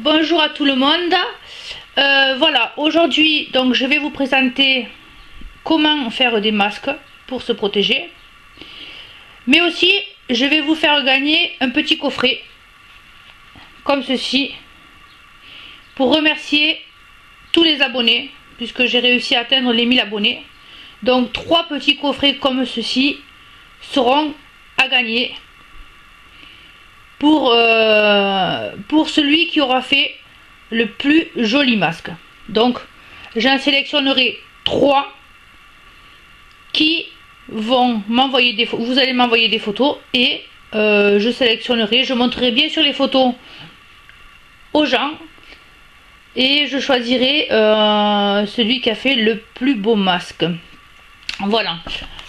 Bonjour à tout le monde. Voilà, aujourd'hui donc je vais vous présenter comment faire des masques pour se protéger, mais aussi je vais vous faire gagner un petit coffret comme ceci pour remercier tous les abonnés, puisque j'ai réussi à atteindre les 1000 abonnés. Donc 3 petits coffrets comme ceci seront à gagner pour celui qui aura fait le plus joli masque. Donc j'en sélectionnerai 3 qui vont m'envoyer des photos. Vous allez m'envoyer des photos et je sélectionnerai, je montrerai bien sûr les photos aux gens et je choisirai celui qui a fait le plus beau masque. Voilà,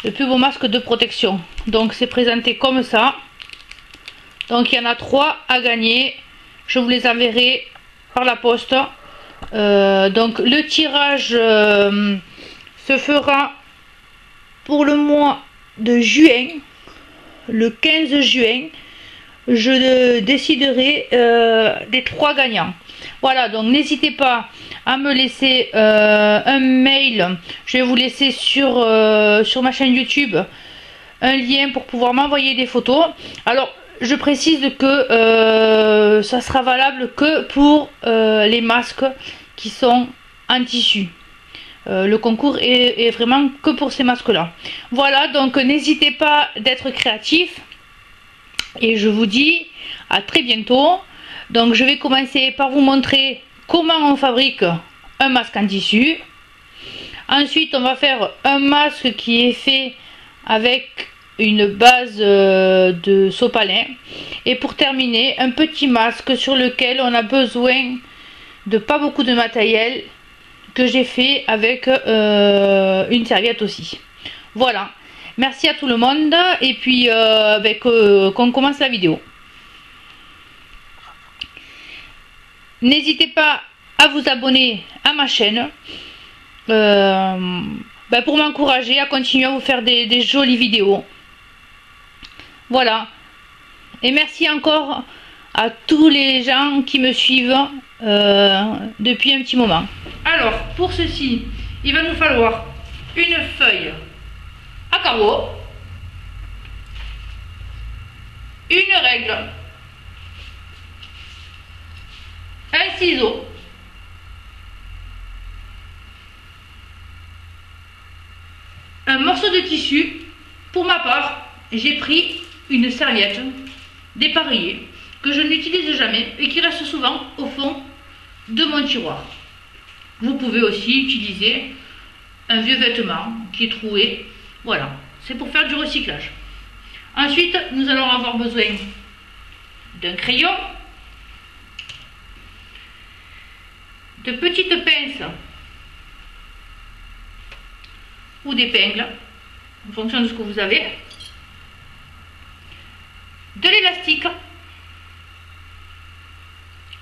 le plus beau masque de protection. Donc c'est présenté comme ça. Donc il y en a 3 à gagner. Je vous les enverrai par la poste. Donc le tirage se fera pour le mois de juin. Le 15 juin, je déciderai des 3 gagnants. Voilà, donc n'hésitez pas à me laisser un mail. Je vais vous laisser sur ma chaîne YouTube un lien pour pouvoir m'envoyer des photos. Alors je précise que ça sera valable que pour les masques qui sont en tissu. Le concours est vraiment que pour ces masques là. Voilà, donc n'hésitez pas d'être créatif et je vous dis à très bientôt. Donc je vais commencer par vous montrer comment on fabrique un masque en tissu. Ensuite on va faire un masque qui est fait avec une base de sopalin, et pour terminer un petit masque sur lequel on a besoin de pas beaucoup de matériel, que j'ai fait avec une serviette aussi. Voilà, merci à tout le monde et puis qu'on commence la vidéo. N'hésitez pas à vous abonner à ma chaîne pour m'encourager à continuer à vous faire des jolies vidéos. Voilà, et merci encore à tous les gens qui me suivent depuis un petit moment. Alors pour ceci, il va nous falloir une feuille à carreaux, une règle, un ciseau, un morceau de tissu. Pour ma part, j'ai pris une serviette dépareillée que je n'utilise jamais et qui reste souvent au fond de mon tiroir. Vous pouvez aussi utiliser un vieux vêtement qui est troué. Voilà, c'est pour faire du recyclage. Ensuite, nous allons avoir besoin d'un crayon, de petites pinces ou d'épingles en fonction de ce que vous avez, de l'élastique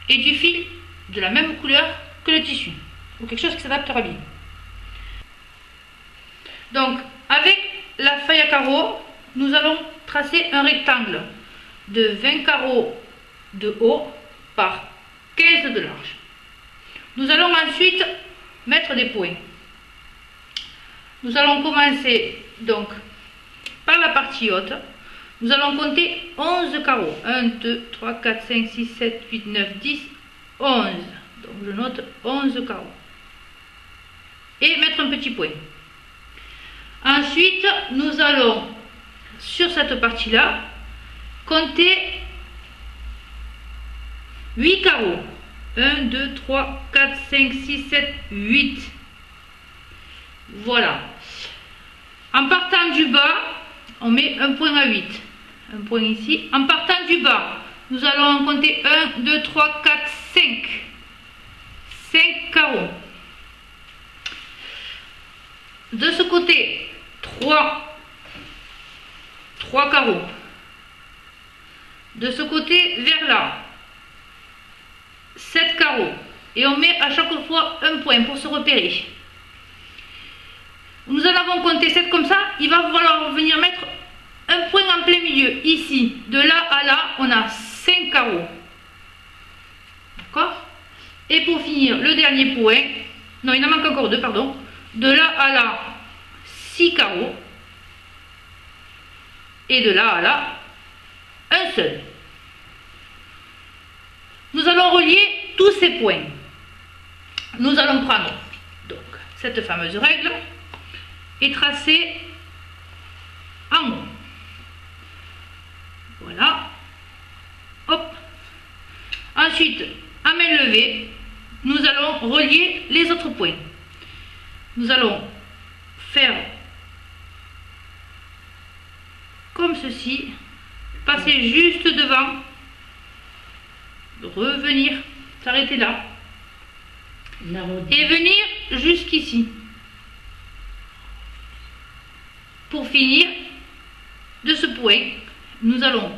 et du fil de la même couleur que le tissu, ou quelque chose qui s'adaptera bien. Donc avec la feuille à carreaux, nous allons tracer un rectangle de 20 carreaux de haut par 15 de large. Nous allons ensuite mettre des points. Nous allons commencer donc par la partie haute. Nous allons compter 11 carreaux. 1, 2, 3, 4, 5, 6, 7, 8, 9, 10, 11. Donc je note 11 carreaux. Et mettre un petit point. Ensuite, nous allons, sur cette partie-là, compter 8 carreaux. 1, 2, 3, 4, 5, 6, 7, 8. Voilà. En partant du bas, on met un point à 8. Un point ici. En partant du bas, nous allons en compter 1, 2, 3, 4, 5. 5 carreaux. De ce côté, 3 carreaux. De ce côté, vers là, 7 carreaux. Et on met à chaque fois un point pour se repérer. Nous en avons compté 7 comme ça. Il va falloir venir mettre un point en plein milieu, ici. De là à là, on a 5 carreaux. D'accord ? Et pour finir, le dernier point, non, il en manque encore deux, pardon. De là à là, 6 carreaux. Et de là à là, un seul. Nous allons relier tous ces points. Nous allons prendre donc cette fameuse règle et tracer en haut. Voilà. Hop. Ensuite, à main levée, nous allons relier les autres points. Nous allons faire comme ceci, passer juste devant, revenir, s'arrêter là et venir jusqu'ici pour finir de ce point. Nous allons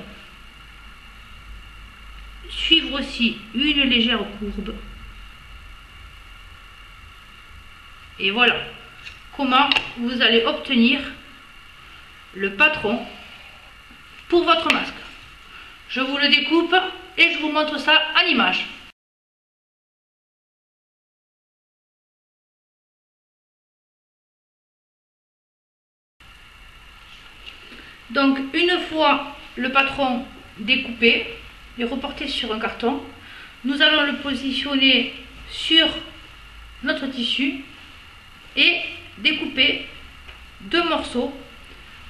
suivre aussi une légère courbe et voilà comment vous allez obtenir le patron pour votre masque. Je vous le découpe et je vous montre ça en image. Donc une fois le patron découpé et reporté sur un carton, nous allons le positionner sur notre tissu et découper 2 morceaux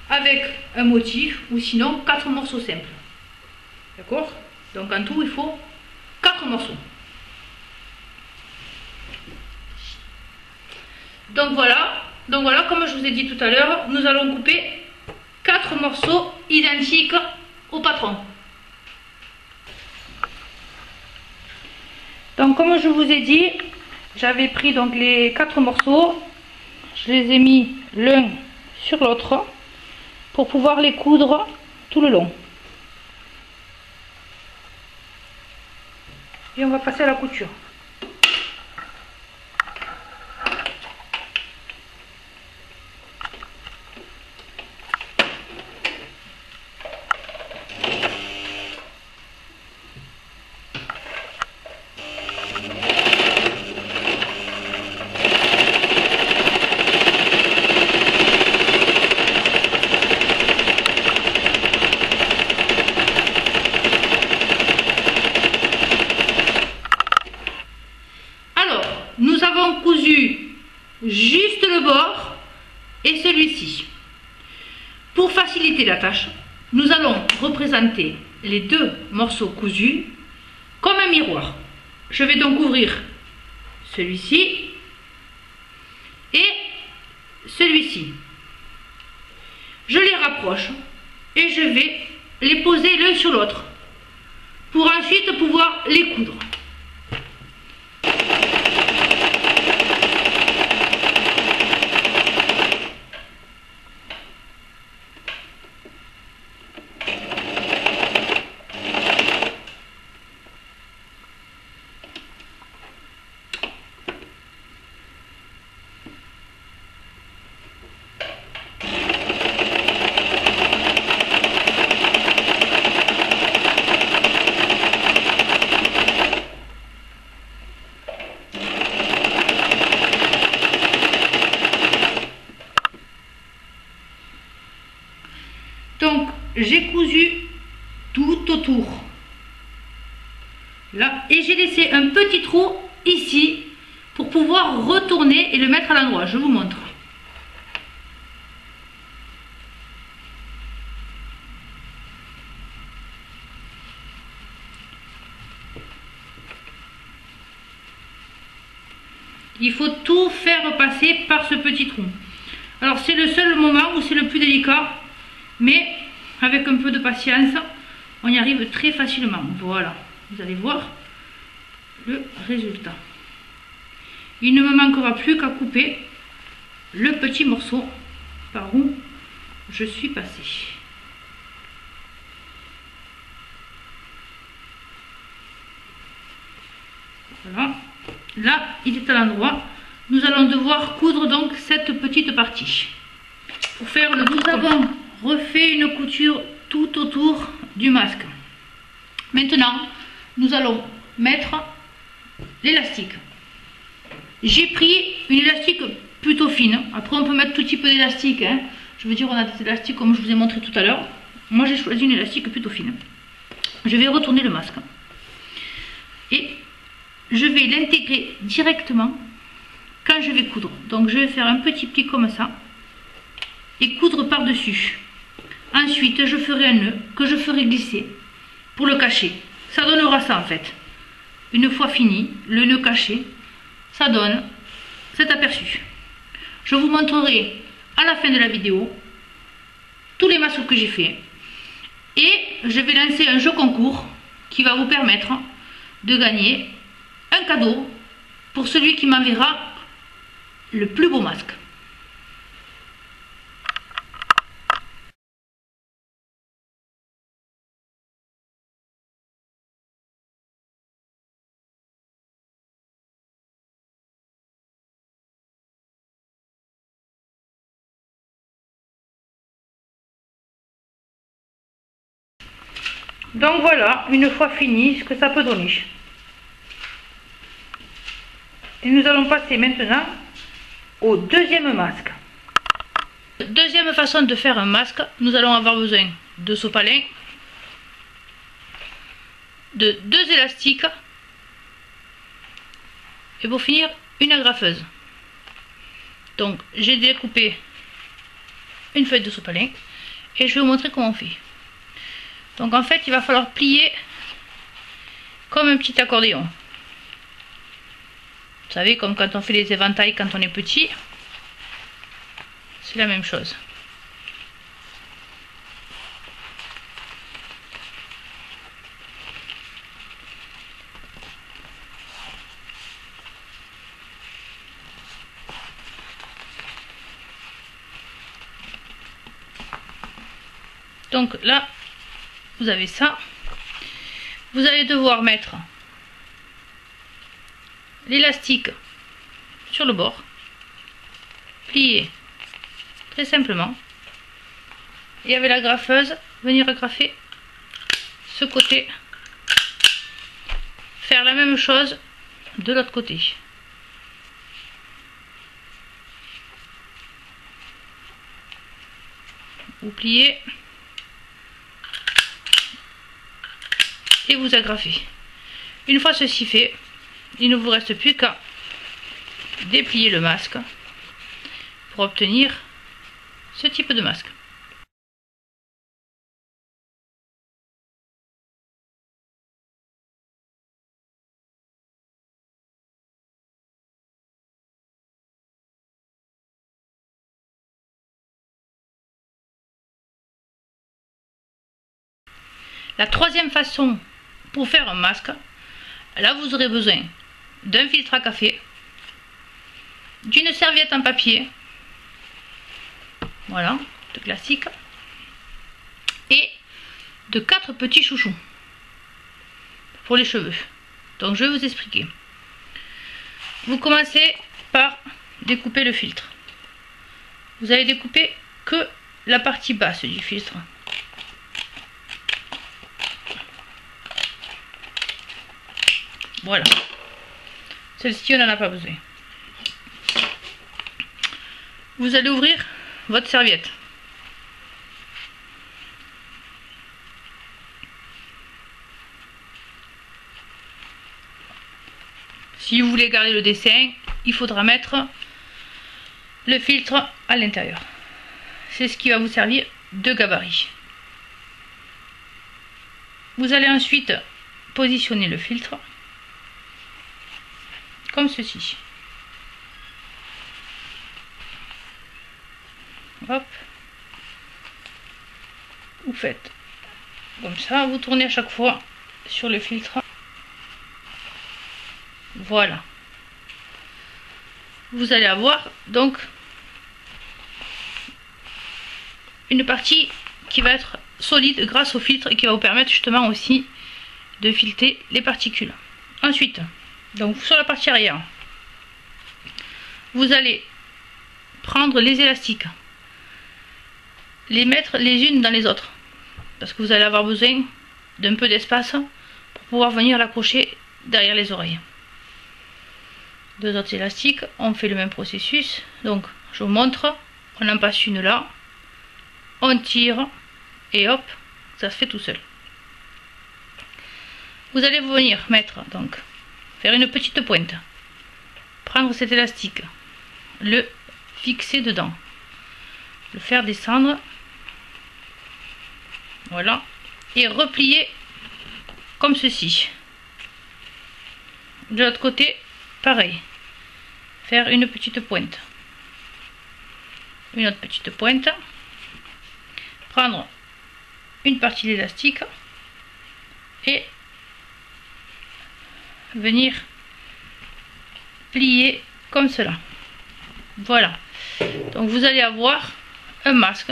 avec un motif ou sinon 4 morceaux simples. D'accord? Donc en tout il faut 4 morceaux. Donc voilà, comme je vous ai dit tout à l'heure, nous allons couper 4 morceaux identiques au patron. Donc comme je vous ai dit, j'avais pris donc les 4 morceaux, je les ai mis l'un sur l'autre pour pouvoir les coudre tout le long. Et on va passer à la couture. Juste le bord et celui-ci. Pour faciliter la tâche, nous allons représenter les 2 morceaux cousus comme un miroir. Je vais donc ouvrir celui-ci et celui-ci. Je les rapproche et je vais les poser l'un sur l'autre pour ensuite pouvoir les coudre. Donc j'ai cousu tout autour là et j'ai laissé un petit trou ici pour pouvoir retourner et le mettre à l'endroit. Je vous montre. Il faut tout faire passer par ce petit trou. Alors c'est le seul moment où c'est le plus délicat, mais avec un peu de patience, on y arrive très facilement. Voilà, vous allez voir le résultat. Il ne me manquera plus qu'à couper le petit morceau par où je suis passée. Voilà, là il est à l'endroit. Nous allons devoir coudre donc cette petite partie. Pour faire le nous avons refait une couture tout autour du masque. Maintenant, nous allons mettre l'élastique. J'ai pris une élastique plutôt fine. Après, on peut mettre tout type d'élastique, hein. Je veux dire, on a des élastiques comme je vous ai montré tout à l'heure. Moi, j'ai choisi une élastique plutôt fine. Je vais retourner le masque. Et je vais l'intégrer directement quand je vais coudre. Donc, je vais faire un petit pli comme ça. Et coudre par-dessus. Ensuite, je ferai un nœud que je ferai glisser pour le cacher. Ça donnera ça, en fait. Une fois fini, le nœud caché, ça donne cet aperçu. Je vous montrerai à la fin de la vidéo tous les masques que j'ai fait. Et je vais lancer un jeu concours qui va vous permettre de gagner un cadeau pour celui qui m'enverra le plus beau masque. Donc voilà, une fois fini, ce que ça peut donner. Et nous allons passer maintenant au deuxième masque. Deuxième façon de faire un masque, nous allons avoir besoin de sopalin, de 2 élastiques et pour finir une agrafeuse. Donc j'ai découpé une feuille de sopalin et je vais vous montrer comment on fait. Donc en fait il va falloir plier comme un petit accordéon. Vous savez, comme quand on fait les éventails quand on est petit, c'est la même chose. Donc là, vous avez ça. Vous allez devoir mettre l'élastique sur le bord, plier très simplement, et avec la graffeuse, venir agrafer ce côté, faire la même chose de l'autre côté. Vous pliez et vous agrafez. Une fois ceci fait, il ne vous reste plus qu'à déplier le masque pour obtenir ce type de masque. La troisième façon pour faire un masque, là vous aurez besoin d'un filtre à café, d'une serviette en papier, voilà, de classique, et de 4 petits chouchous pour les cheveux. Donc je vais vous expliquer. Vous commencez par découper le filtre. Vous allez découper que la partie basse du filtre. Voilà. Celle-ci, on n'en a pas besoin. Vous allez ouvrir votre serviette. Si vous voulez garder le dessin, il faudra mettre le filtre à l'intérieur. C'est ce qui va vous servir de gabarit. Vous allez ensuite positionner le filtre comme ceci. Hop. Vous faites comme ça, vous tournez à chaque fois sur le filtre. Voilà. Vous allez avoir donc une partie qui va être solide grâce au filtre et qui va vous permettre justement aussi de filtrer les particules. Ensuite, donc sur la partie arrière, vous allez prendre les élastiques, les mettre les unes dans les autres, parce que vous allez avoir besoin d'un peu d'espace pour pouvoir venir l'accrocher derrière les oreilles. 2 autres élastiques, on fait le même processus. Donc je vous montre, on en passe une là, on tire et hop, ça se fait tout seul. Vous allez venir mettre, donc faire une petite pointe, prendre cet élastique, le fixer dedans, le faire descendre, voilà, et replier comme ceci. De l'autre côté pareil, faire une petite pointe, une autre petite pointe, prendre une partie d'élastique et venir plier comme cela. Voilà, donc vous allez avoir un masque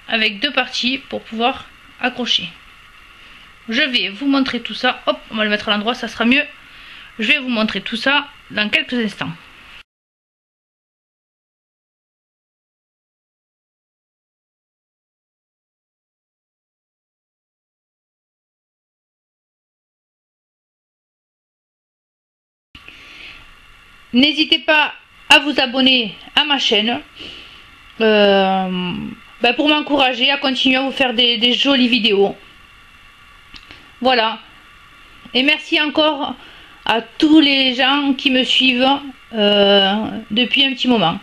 avec 2 parties pour pouvoir accrocher. Je vais vous montrer tout ça. Hop, on va le mettre à l'endroit, ça sera mieux. Je vais vous montrer tout ça dans quelques instants. N'hésitez pas à vous abonner à ma chaîne pour m'encourager à continuer à vous faire des jolies vidéos. Voilà. Et merci encore à tous les gens qui me suivent depuis un petit moment.